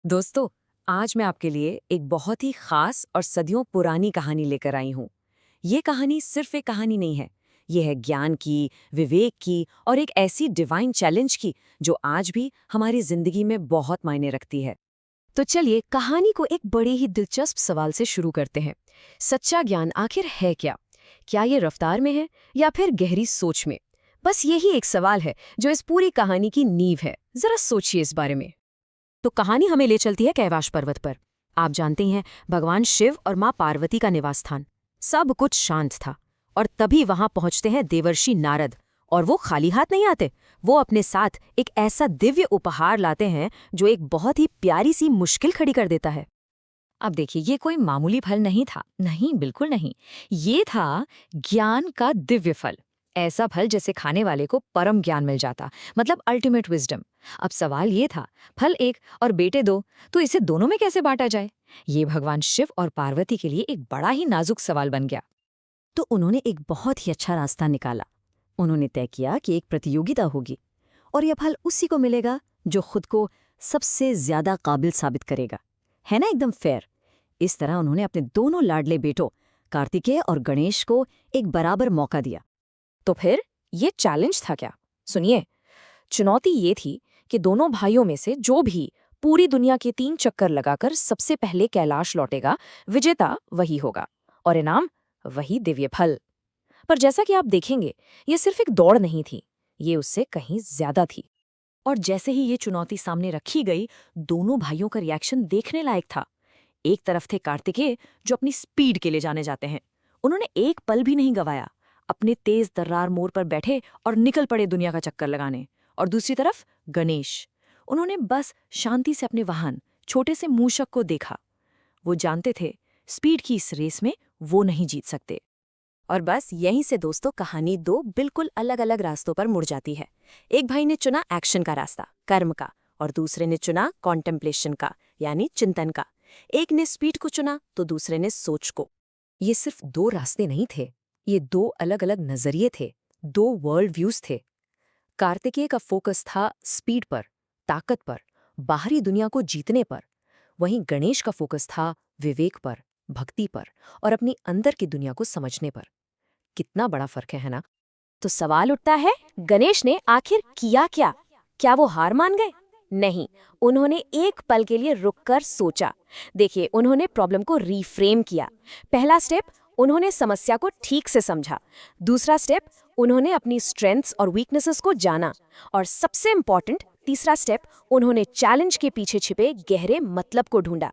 दोस्तों, आज मैं आपके लिए एक बहुत ही खास और सदियों पुरानी कहानी लेकर आई हूँ। ये कहानी सिर्फ एक कहानी नहीं है। ये है ज्ञान की, विवेक की और एक ऐसी डिवाइन चैलेंज की जो आज भी हमारी जिंदगी में बहुत मायने रखती है। तो चलिए कहानी को एक बड़े ही दिलचस्प सवाल से शुरू करते हैं। सच्चा ज्ञान आखिर है क्या? क्या ये रफ्तार में है या फिर गहरी सोच में? बस यही एक सवाल है जो इस पूरी कहानी की नींव है। जरा सोचिए इस बारे में। तो कहानी हमें ले चलती है कैलाश पर्वत पर। आप जानते हैं, भगवान शिव और माँ पार्वती का निवास स्थान। सब कुछ शांत था और तभी वहां पहुंचते हैं देवर्षि नारद। और वो खाली हाथ नहीं आते। वो अपने साथ एक ऐसा दिव्य उपहार लाते हैं जो एक बहुत ही प्यारी सी मुश्किल खड़ी कर देता है। अब देखिए, ये कोई मामूली फल नहीं था। नहीं, बिल्कुल नहीं। ये था ज्ञान का दिव्य फल। ऐसा फल जिसे खाने वाले को परम ज्ञान मिल जाता, मतलब अल्टीमेट विजडम। अब सवाल ये था, फल एक और बेटे दो, तो इसे दोनों में कैसे बांटा जाए? ये भगवान शिव और पार्वती के लिए एक बड़ा ही नाजुक सवाल बन गया। तो उन्होंने एक बहुत ही अच्छा रास्ता निकाला। उन्होंने तय किया कि एक प्रतियोगिता होगी और यह फल उसी को मिलेगा जो खुद को सबसे ज्यादा काबिल साबित करेगा। है ना, एकदम फेयर। इस तरह उन्होंने अपने दोनों लाडले बेटों कार्तिकेय और गणेश को एक बराबर मौका दिया। तो फिर ये चैलेंज था क्या? सुनिए, चुनौती ये थी कि दोनों भाइयों में से जो भी पूरी दुनिया के 3 चक्कर लगाकर सबसे पहले कैलाश लौटेगा, विजेता वही होगा और इनाम वही दिव्य फल। पर जैसा कि आप देखेंगे, ये सिर्फ एक दौड़ नहीं थी, ये उससे कहीं ज्यादा थी। और जैसे ही ये चुनौती सामने रखी गई, दोनों भाइयों का रिएक्शन देखने लायक था। एक तरफ थे कार्तिकेय, जो अपनी स्पीड के लिए जाने जाते हैं। उन्होंने एक पल भी नहीं गंवाया, अपने तेज तर्रार मोड़ पर बैठे और निकल पड़े दुनिया का चक्कर लगाने। और दूसरी तरफ गणेश, उन्होंने बस शांति से अपने वाहन छोटे से मूषक को देखा। वो जानते थे, स्पीड की इस रेस में वो नहीं जीत सकते। और बस यहीं से दोस्तों कहानी दो बिल्कुल अलग अलग रास्तों पर मुड़ जाती है। एक भाई ने चुना एक्शन का रास्ता, कर्म का, और दूसरे ने चुना कॉन्टेम्पलेशन का, यानी चिंतन का। एक ने स्पीड को चुना तो दूसरे ने सोच को। ये सिर्फ दो रास्ते नहीं थे, ये दो अलग अलग नजरिए थे, दो वर्ल्ड व्यूज थे। कार्तिकेय का फोकस था स्पीड पर, ताकत पर, बाहरी दुनिया को जीतने पर। वहीं गणेश का फोकस था विवेक पर, भक्ति पर और अपनी अंदर की दुनिया को समझने पर। कितना बड़ा फर्क है ना? तो सवाल उठता है, गणेश ने आखिर किया क्या? क्या वो हार मान गए? नहीं, उन्होंने एक पल के लिए रुककर सोचा। देखिए, उन्होंने प्रॉब्लम को रीफ्रेम किया। पहला स्टेप, उन्होंने समस्या को ठीक से समझा। दूसरा स्टेप, उन्होंने अपनी स्ट्रेंथ्स और वीकनेसेस को जाना। और सबसे इंपॉर्टेंट तीसरा स्टेप, उन्होंने चैलेंज के पीछे छिपे गहरे मतलब को ढूंढा।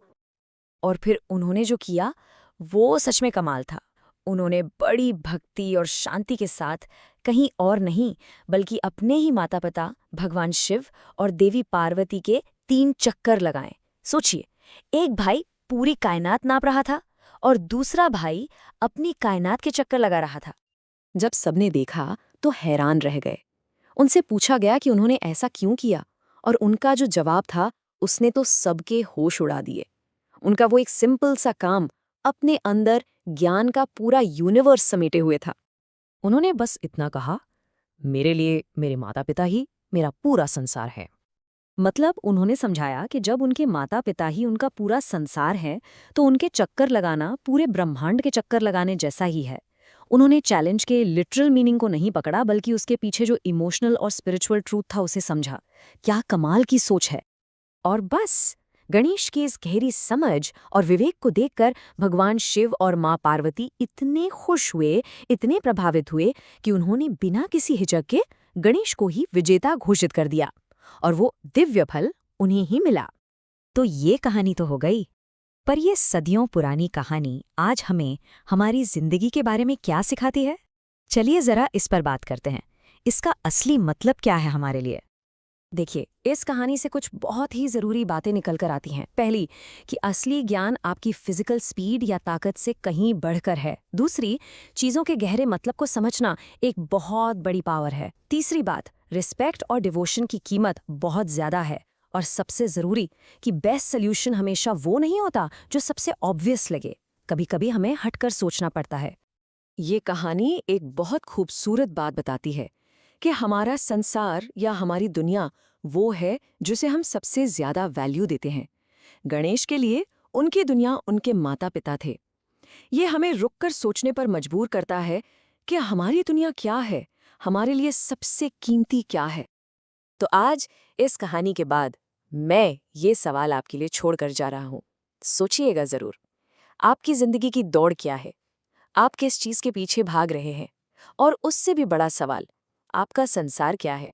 और फिर उन्होंने जो किया, वो सच में कमाल था। उन्होंने बड़ी भक्ति और शांति के साथ, कहीं और नहीं बल्कि अपने ही माता पिता भगवान शिव और देवी पार्वती के 3 चक्कर लगाए। सोचिए, एक भाई पूरी कायनात नाप रहा था और दूसरा भाई अपनी कायनात के चक्कर लगा रहा था। जब सबने देखा तो हैरान रह गए। उनसे पूछा गया कि उन्होंने ऐसा क्यों किया, और उनका जो जवाब था, उसने तो सबके होश उड़ा दिए। उनका वो एक सिंपल सा काम अपने अंदर ज्ञान का पूरा यूनिवर्स समेटे हुए था। उन्होंने बस इतना कहा, मेरे लिए मेरे माता पिता ही मेरा पूरा संसार है। मतलब उन्होंने समझाया कि जब उनके माता पिता ही उनका पूरा संसार है, तो उनके चक्कर लगाना पूरे ब्रह्मांड के चक्कर लगाने जैसा ही है। उन्होंने चैलेंज के लिटरल मीनिंग को नहीं पकड़ा, बल्कि उसके पीछे जो इमोशनल और स्पिरिचुअल ट्रूथ था उसे समझा। क्या कमाल की सोच है! और बस गणेश की इस गहरी समझ और विवेक को देखकर भगवान शिव और माँ पार्वती इतने खुश हुए, इतने प्रभावित हुए कि उन्होंने बिना किसी हिचक के गणेश को ही विजेता घोषित कर दिया और वो दिव्य फल उन्हें ही मिला। तो ये कहानी तो हो गई, पर ये सदियों पुरानी कहानी आज हमें हमारी जिंदगी के बारे में क्या सिखाती है? चलिए जरा इस पर बात करते हैं। इसका असली मतलब क्या है हमारे लिए? देखिए, इस कहानी से कुछ बहुत ही ज़रूरी बातें निकल कर आती हैं। पहली, कि असली ज्ञान आपकी फिजिकल स्पीड या ताकत से कहीं बढ़कर है। दूसरी, चीज़ों के गहरे मतलब को समझना एक बहुत बड़ी पावर है। तीसरी बात, रिस्पेक्ट और डिवोशन की कीमत बहुत ज़्यादा है। और सबसे ज़रूरी, कि बेस्ट सोल्यूशन हमेशा वो नहीं होता जो सबसे ऑब्वियस लगे। कभी कभी हमें हटकर सोचना पड़ता है। ये कहानी एक बहुत खूबसूरत बात बताती है कि हमारा संसार या हमारी दुनिया वो है जिसे हम सबसे ज्यादा वैल्यू देते हैं। गणेश के लिए उनकी दुनिया उनके माता पिता थे। ये हमें रुककर सोचने पर मजबूर करता है कि हमारी दुनिया क्या है, हमारे लिए सबसे कीमती क्या है। तो आज इस कहानी के बाद मैं ये सवाल आपके लिए छोड़कर जा रहा हूँ। सोचिएगा जरूर, आपकी जिंदगी की दौड़ क्या है? आप किस चीज के पीछे भाग रहे हैं? और उससे भी बड़ा सवाल, आपका संसार क्या है?